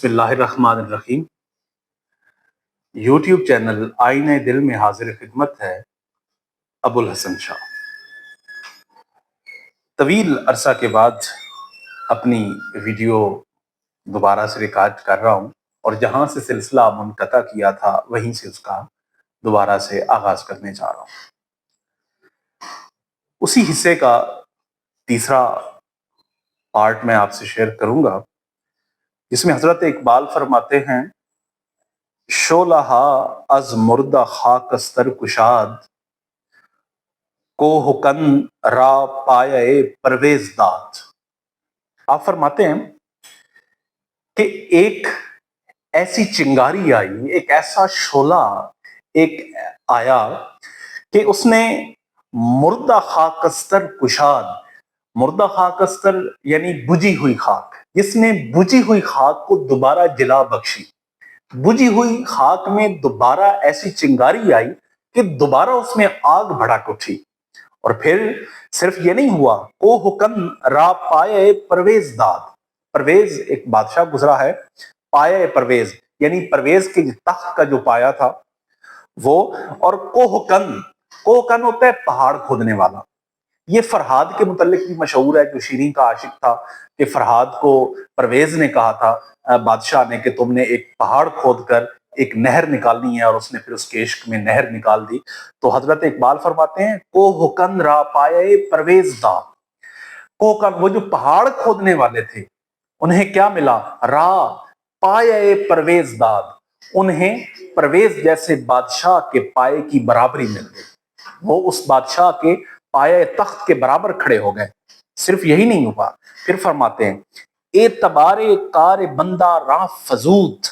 बिस्मिल्लाहिर्रहमानिर्रहीम। YouTube channel आईने दिल में हाजिर खिदमत है अबुल हसन शाह। तवील अरसा के बाद अपनी वीडियो दोबारा से रिकॉर्ड कर रहा हूँ और जहाँ से सिलसिला मुनक़ता किया था वहीं से उसका दोबारा से आगाज करने जा रहा हूँ। उसी हिस्से का तीसरा पार्ट मैं आपसे शेयर करूंगा, जिसमें हजरत इकबाल फरमाते हैं, शोलहा अज मुर्दा खाकस्तर कुशाद को हुकन रा पाए परवेज दाद। आप फरमाते हैं कि एक ऐसी चिंगारी आई, एक ऐसा शोला एक आया कि उसने मुर्दा खाकस्तर कुशाद, मुर्दा खाकस्तर यानी बुझी हुई खाक, जिसने बुझी हुई खाक को दोबारा जला बख्शी। बुझी हुई खाक में दोबारा ऐसी चिंगारी आई कि दोबारा उसमें आग भड़क उठी। और फिर सिर्फ ये नहीं हुआ, ओ हुकन रा पाए परवेज दाद। परवेज एक बादशाह गुजरा है, पाए परवेज यानी परवेज के तख्त का जो पाया था वो। और कोहकन होता है पहाड़ खोदने वाला। ये फरहाद के मुतल्लिक भी मशहूर है, जो शीरीं का आशिक था, कि फरहाद को परवेज ने कहा था बादशाह ने कि तुमने एक पहाड़ खोद कर एक नहर निकालनी है, और उसने फिर उसके इश्क में नहर निकाल दी। तो हजरत इकबाल फरमाते हैं, को हुकन रा पाए परवेज दा। कोहकन, वो जो पहाड़ खोदने वाले थे, उन्हें क्या मिला? रा पाए परवेज दाद, उन्हें परवेज जैसे बादशाह के पाए की बराबरी मिल गई। वो उस बादशाह के पाए तख्त के बराबर खड़े हो गए। सिर्फ यही नहीं हुआ, फिर फरमाते हैं, एतबारे कार बंदा रा फजूत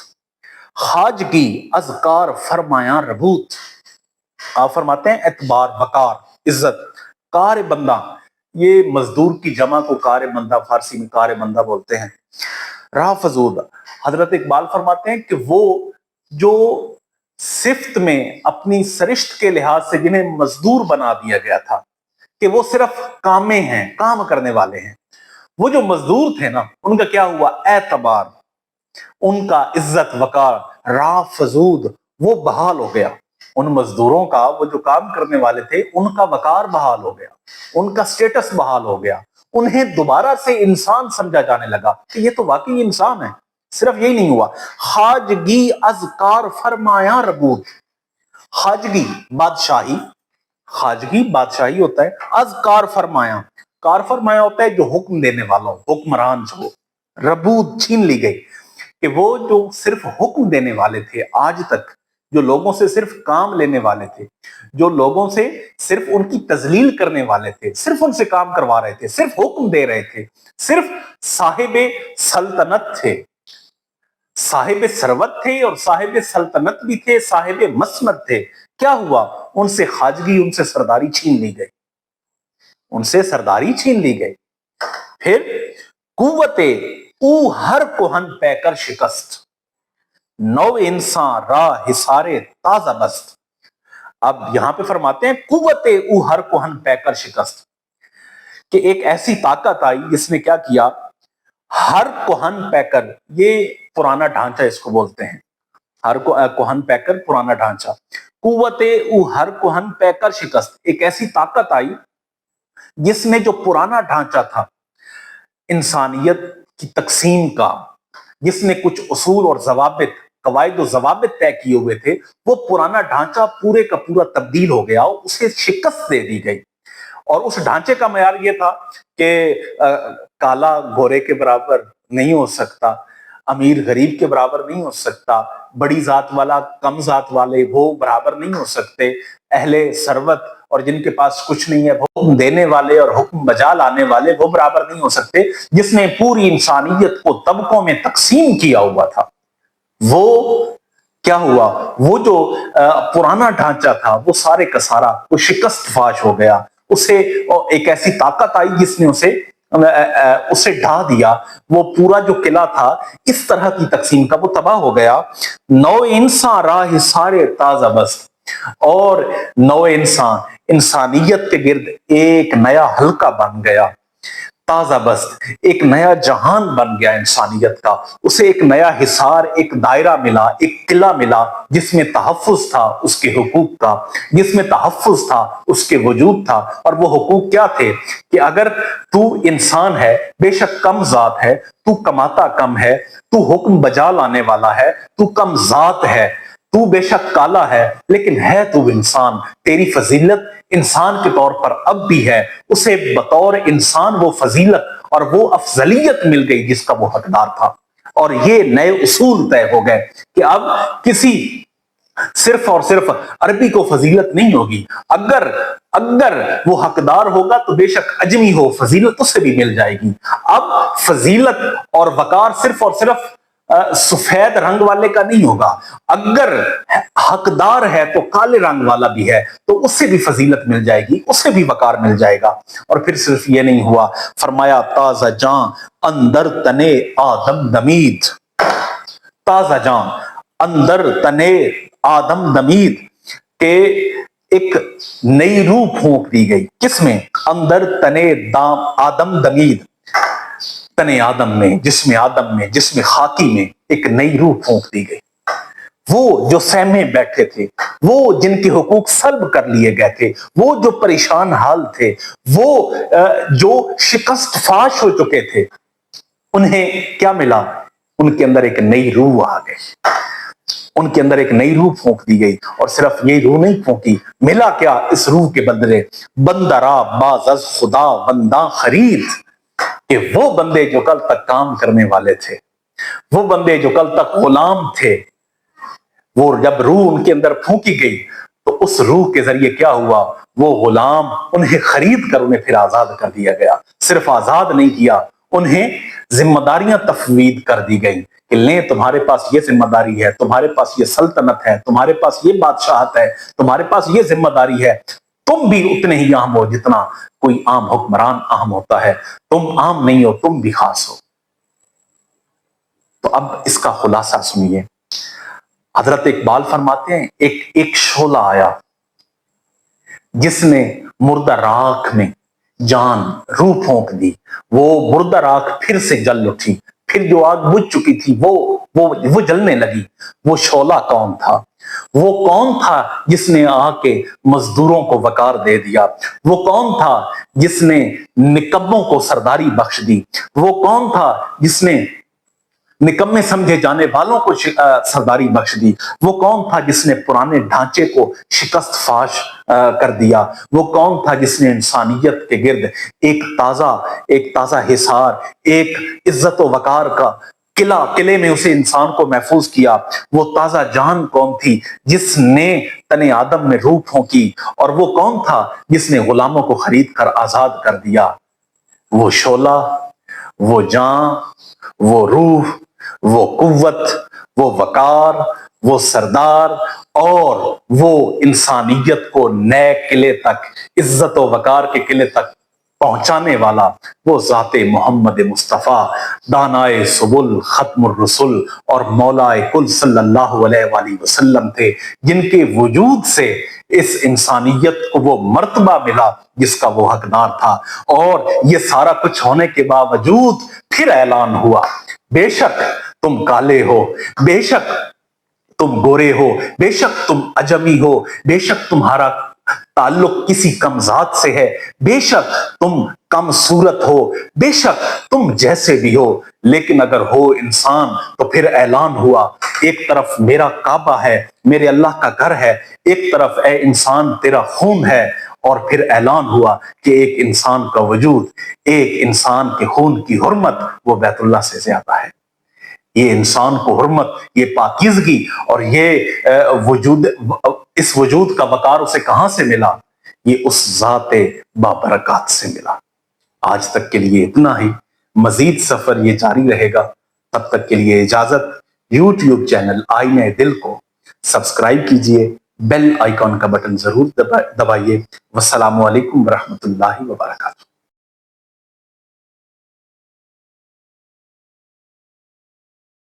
खाजगी अजकार फरमाया रबूत। आप फरमाते हैं एतबार वकार इज्जत, कार बंदा, ये मजदूर की जमा को कार बंदा, फारसी में कार बंदा बोलते हैं। रा फजूद, हजरत इकबाल फरमाते हैं कि वो जो सिफ्त में अपनी सरिश्त के लिहाज से जिन्हें मजदूर बना दिया गया था कि वो सिर्फ कामे हैं, काम करने वाले हैं, वो जो मजदूर थे ना, उनका क्या हुआ? एतबार, उनका इज्जत वकार, रा फजूद, वो बहाल हो गया। उन मजदूरों का, वो जो काम करने वाले थे, उनका वकार बहाल हो गया, उनका स्टेटस बहाल हो गया। उन्हें दोबारा से इंसान समझा जाने लगा कि ये तो वाकई इंसान है। सिर्फ यही नहीं हुआ, खाजगी अजकार फरमाया रबूत। खाजगी बादशाही, खाजगी बादशाही होता है, अजकार फरमाया, कार फरमाया होता है जो हुक्म देने वाला हो, हुक्मरान जो। रबूत छीन ली गई कि वो जो सिर्फ हुक्म देने वाले थे, आज तक जो लोगों से सिर्फ काम लेने वाले थे, जो लोगों से सिर्फ उनकी तजलील करने वाले थे, सिर्फ उनसे काम करवा रहे थे, सिर्फ हुक्म दे रहे थे, सिर्फ साहिबे सल्तनत थे, साहिब सरवत थे और साहिब सल्तनत भी थे, साहिब मसनद थे। क्या हुआ? उनसे खाजगी, उनसे सरदारी छीन ली गई, उनसे सरदारी छीन ली गई। फिर कुव्वते ऊ हर कोहन पैकर शिकस्त, नौ इंसान रा हिसारे ताजा बस्त। अब यहां पे फरमाते हैं, कुव्वते ऊ हर कोहन पैकर शिकस्त, कि एक ऐसी ताकत आई जिसने क्या किया? हर कोहन पैकर, ये पुराना ढांचा इसको बोलते हैं, हर कोहन पैकर पुराना ढांचा। कुव्वते ऊ हर कोहन पैकर शिकस्त, एक ऐसी ताकत आई जिसने जो पुराना ढांचा था इंसानियत की तकसीम का, जिसने कुछ उसूल और जवाबित, कवायद और जवाबित तय किए हुए थे, वो पुराना ढांचा पूरे का पूरा तब्दील हो गया, उसे शिकस्त दे दी गई। और उस ढांचे का मयार ये था कि काला गोरे के बराबर नहीं हो सकता, अमीर गरीब के बराबर नहीं हो सकता, बड़ी जात वाला कम जात वाले वो बराबर नहीं हो सकते, अहले सरवत और जिनके पास कुछ नहीं है, हुक्म देने वाले और हुक्म बजा लाने वाले वो बराबर नहीं हो सकते। जिसने पूरी इंसानियत को तबकों में तकसीम किया हुआ था, वो क्या हुआ? वो जो पुराना ढांचा था, वो सारे का सारा वो शिकस्त फाश हो गया। उसे एक ऐसी ताकत आई जिसने उसे ढा दिया। वो पूरा जो किला था इस तरह की तकसीम का, वो तबाह हो गया। नौ इंसान राह सारे ताजा बस्त, और नौ इंसान इंसानियत के गिर्द एक नया हल्का बन गया। ताजा बस्त, एक नया जहान बन गया इंसानियत का। उसे एक नया हिसार, एक दायरा मिला, एक किला मिला, जिसमें तहफ्फुज था उसके हुकूक का, जिसमें तहफ्फुज था उसके वजूद था। और वो हुकूक क्या थे कि अगर तू इंसान है, बेशक कम जात है, तू कमाता कम है, तू हुक्म बजा लाने वाला है, तू कम जात है, तू बेशक काला है, लेकिन है तू इंसान। तेरी फजीलत इंसान के तौर पर अब भी है। उसे बतौर इंसान वो फजीलत और वो अफजलियत मिल गई जिसका वो हकदार था। और ये नए उसूल तय हो गए कि अब किसी सिर्फ और सिर्फ अरबी को फजीलत नहीं होगी। अगर अगर वो हकदार होगा तो बेशक अजमी हो, फजीलत उसे भी मिल जाएगी। अब फजीलत और वकार सिर्फ और सिर्फ सफेद रंग वाले का नहीं होगा। अगर हकदार है तो काले रंग वाला भी है, तो उससे भी फजीलत मिल जाएगी, उससे भी वकार मिल जाएगा। और फिर सिर्फ ये नहीं हुआ, फरमाया ताजा जां अंदर तने आदम दमीद, ताजा जां अंदर तने आदम दमीद के एक नई रूह फूंक दी गई। किसमें? अंदर तने दाम आदम दमीद, तने आदम में, जिसमें आदम में, जिसमें खाकी में एक नई रूह फूंक दी गई। वो जो सहमे बैठे थे, वो जिनके हुकूक सल्ब कर लिए गए थे, वो जो परेशान हाल थे, वो जो शिकस्त फाश हो चुके थे, उन्हें क्या मिला? उनके अंदर एक नई रूह आ गई, उनके अंदर एक नई रूह फूंक दी गई। और सिर्फ ये रूह नहीं फूंकी, मिला क्या इस रूह के बदले? बंदरा बाज़ खुदा बंदा खरीद, कि वो बंदे जो कल तक काम करने वाले थे, वो बंदे जो कल तक गुलाम थे, वो जब रूह उनके अंदर फूंकी गई तो उस रूह के जरिए क्या हुआ? वो गुलाम, उन्हें खरीद कर उन्हें फिर आजाद कर दिया गया। सिर्फ आजाद नहीं किया, उन्हें जिम्मेदारियां तफवीद कर दी गई कि ले तुम्हारे पास ये जिम्मेदारी है, तुम्हारे पास ये सल्तनत है, तुम्हारे पास ये बादशाहत है, तुम्हारे पास ये जिम्मेदारी है। तुम भी उतने ही अहम हो जितना कोई आम हुक्मरान अहम होता है। तुम आम नहीं हो, तुम भी खास हो। तो अब इसका खुलासा सुनिए। हजरत इकबाल फरमाते हैं, एक शोला आया जिसने मुर्दा राख में जान रूह फूंक दी। वो मुर्दा राख फिर से जल उठी, फिर जो आग बुझ चुकी थी वो जलने लगी। वो शोला कौन था? वो कौन था जिसने आके मजदूरों को वकार दे दिया? वो कौन था जिसने निकम्मों को सरदारी बख्श दी? वो कौन था जिसने निकम्मे समझे जाने वालों को सरदारी बख्श दी? वो कौन था जिसने पुराने ढांचे को शिकस्त फाश कर दिया? वो कौन था जिसने इंसानियत के गिर्द एक ताजा हिसार, एक इज्जत व वकार का किले में उसे इंसान को महफूज किया? वो ताजा जान कौन थी जिसने तने आदम में रूह फूंकी? और वो कौन था जिसने गुलामों को खरीद कर आजाद कर दिया? वो शोला, वो जान, वो रूह, वो कुव्वत, वो वकार, वो सरदार और वो इंसानियत को नए किले तक, इज्जत व वकार के किले तक पहुंचाने वाला वो ज़ाते मोहम्मद मुस्तफ़ा, दानाए सुबुल, खत्मुर रसूल और मौलाए कुल सल्लल्लाहु अलैहि वसल्लम थे, जिनके वजूद से इस इंसानियत को वो मर्तबा मिला जिसका वो हकदार था। और ये सारा कुछ होने के बावजूद फिर ऐलान हुआ, बेशक तुम काले हो, बेशक तुम गोरे हो, बेशक तुम अजमी हो, बेशक तुम्हारा ताल्लुक किसी कम जात से है, बेशक तुम कम सूरत हो, बेशक तुम जैसे भी हो, लेकिन अगर हो इंसान तो फिर ऐलान हुआ, एक तरफ मेरा काबा है, मेरे अल्लाह का घर है, एक तरफ ए इंसान तेरा खून है। और फिर ऐलान हुआ कि एक इंसान का वजूद, एक इंसान के खून की हुर्मत वो बैतुल्लाह से ज्यादा है। ये इंसान को हुर्मत, ये पाकीज़गी और ये वजूद, इस वजूद का वकार उसे कहां से मिला? ये उस ज़ाते बाबरकत से मिला। आज तक के लिए इतना ही, मजीद सफर ये जारी रहेगा। तब तक के लिए इजाजत। यूट्यूब चैनल आईने दिल को सब्सक्राइब कीजिए, बेल आइकॉन का बटन जरूर दबाइए। वस्सलामु अलैकुम रहमतुल्लाहि व बरकातुहू।